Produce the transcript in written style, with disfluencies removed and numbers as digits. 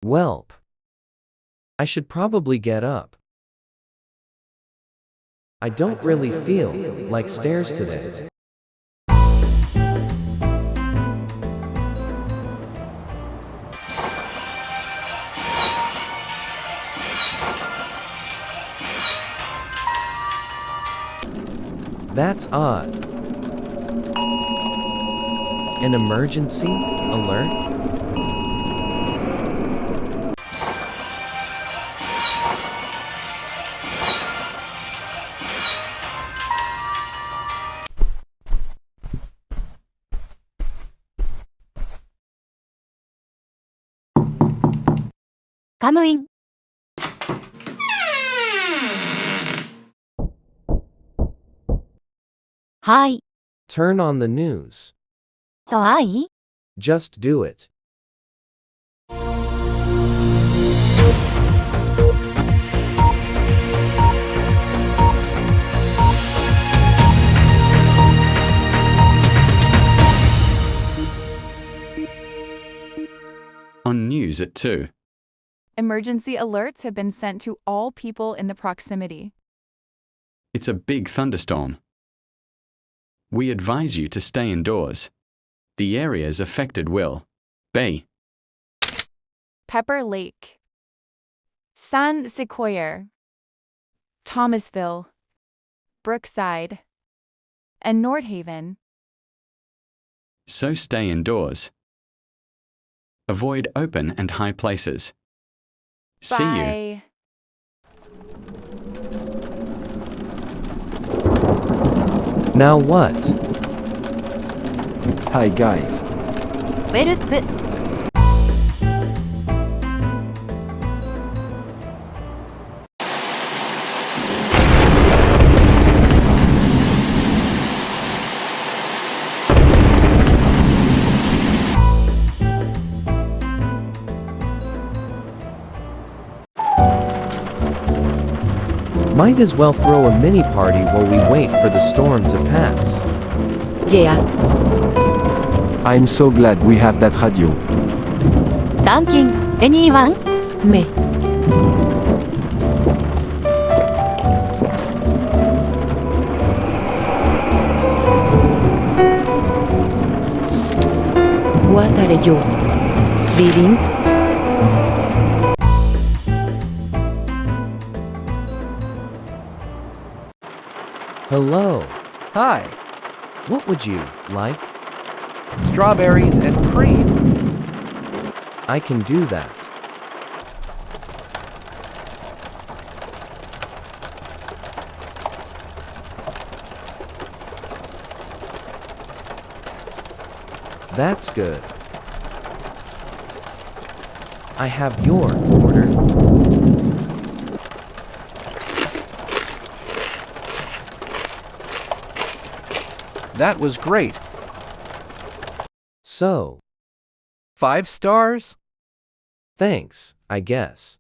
Welp. I should probably get up. I don't really feel like stairs today. That's odd. An emergency alert? Come in. Hi. Turn on the news. Why? Just do it. On news at 2. Emergency alerts have been sent to all people in the proximity. It's a big thunderstorm. We advise you to stay indoors. The areas affected will be Pepper Lake, San Sequoia, Thomasville, Brookside, and Nordhaven. so stay indoors. Avoid open and high places. See you. Bye. Now what? Hi guys. Welp. Might as well throw a mini party while we wait for the storm to pass. Yeah. I'm so glad we have that radio. Thanking anyone? Me. What are you reading? Hello. Hi. What would you like? Strawberries and cream. I can do that. That's good. I have your order. That was great. So, 5 stars? thanks, I guess.